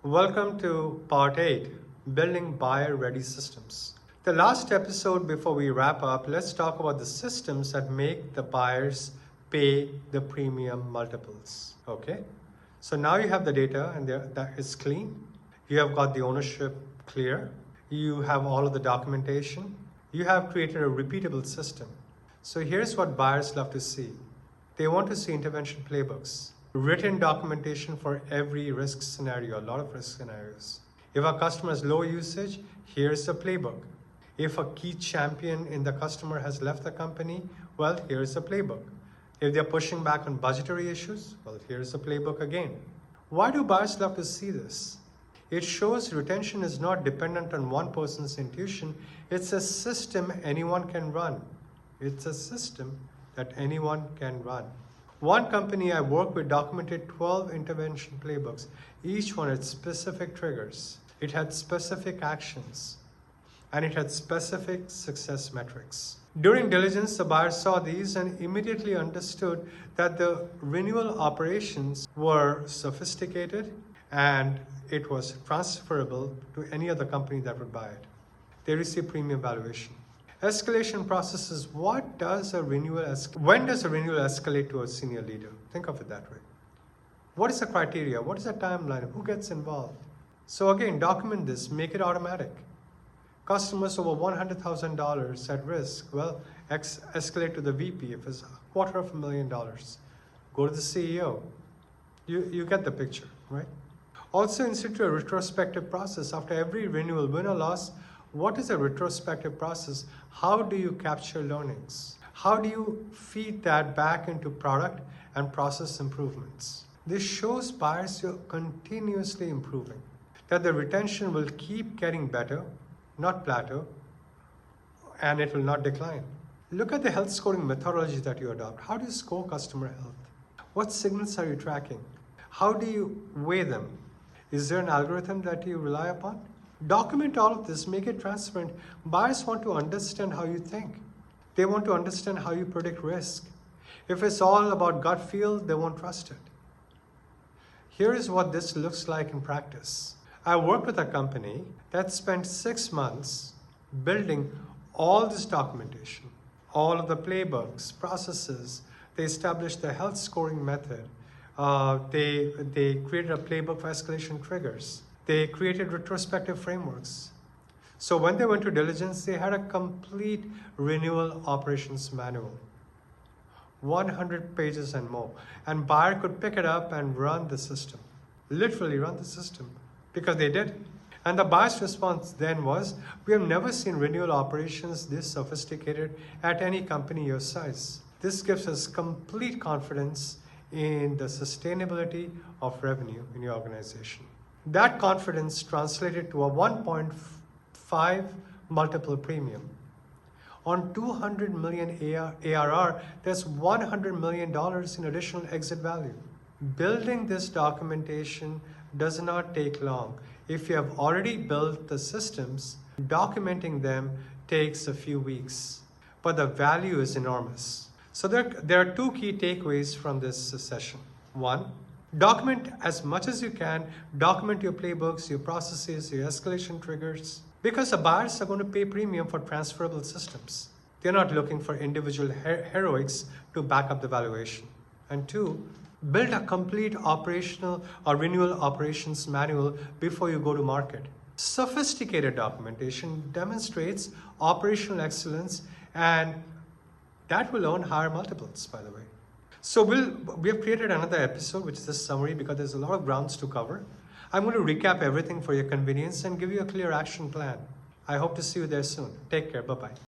Welcome to Part 8, Building Buyer-Ready Systems. The last episode before we wrap up, let's talk about the systems that make the buyers pay the premium multiples. Okay? So now you have the data and that is clean. You have got the ownership clear. You have all of the documentation. You have created a repeatable system. So here's what buyers love to see. They want to see intervention playbooks. Written documentation for every risk scenario, a lot of risk scenarios. If a customer has low usage, here's the playbook. If a key champion in the customer has left the company, well, here's the playbook. If they're pushing back on budgetary issues, well, here's the playbook again. Why do buyers love to see this? It shows retention is not dependent on one person's intuition. It's a system anyone can run. It's a system that anyone can run. One company I worked with documented 12 intervention playbooks. Each one had specific triggers. It had specific actions. And it had specific success metrics. During diligence, the buyer saw these and immediately understood that the renewal operations were sophisticated and it was transferable to any other company that would buy it. They received premium valuation. Escalation process is when does a renewal escalate to a senior leader? Think of it that way. What is the criteria? What is the timeline? Who gets involved? So again, document this, make it automatic. Customers over $100,000 at risk, well, escalate to the VP. If it's $250,000, go to the CEO. You get the picture, right? Also institute a retrospective process. After every renewal, win or loss, what is a retrospective process? How do you capture learnings? How do you feed that back into product and process improvements? This shows buyers you're continuously improving, that the retention will keep getting better, not plateau, and it will not decline. Look at the health scoring methodology that you adopt. How do you score customer health? What signals are you tracking? How do you weigh them? Is there an algorithm that you rely upon? Document all of this, make it transparent. Buyers want to understand how you think. They want to understand how you predict risk. If it's all about gut feel, they won't trust it. Here is what this looks like in practice. I worked with a company that spent 6 months building all this documentation, all of the playbooks, processes. They established the health scoring method. They created a playbook for escalation triggers. They created retrospective frameworks. So when they went to diligence, they had a complete renewal operations manual, 100 pages and more. And buyer could pick it up and run the system, literally run the system, because they did. And the buyer's response then was, we have never seen renewal operations this sophisticated at any company your size. This gives us complete confidence in the sustainability of revenue in your organization. That confidence translated to a 1.5 multiple premium. On 200 million ARR, there's $100 million in additional exit value. Building this documentation does not take long. If you have already built the systems, documenting them takes a few weeks, but the value is enormous. So there are two key takeaways from this session. One, document as much as you can. Document your playbooks, your processes, your escalation triggers, because the buyers are going to pay premium for transferable systems. They're not looking for individual heroics to back up the valuation. And two, build a complete operational or renewal operations manual before you go to market. Sophisticated documentation demonstrates operational excellence, and that will earn higher multiples, by the way. So we have created another episode, which is a summary, because there's a lot of grounds to cover. I'm going to recap everything for your convenience and give you a clear action plan. I hope to see you there soon. Take care. Bye-bye.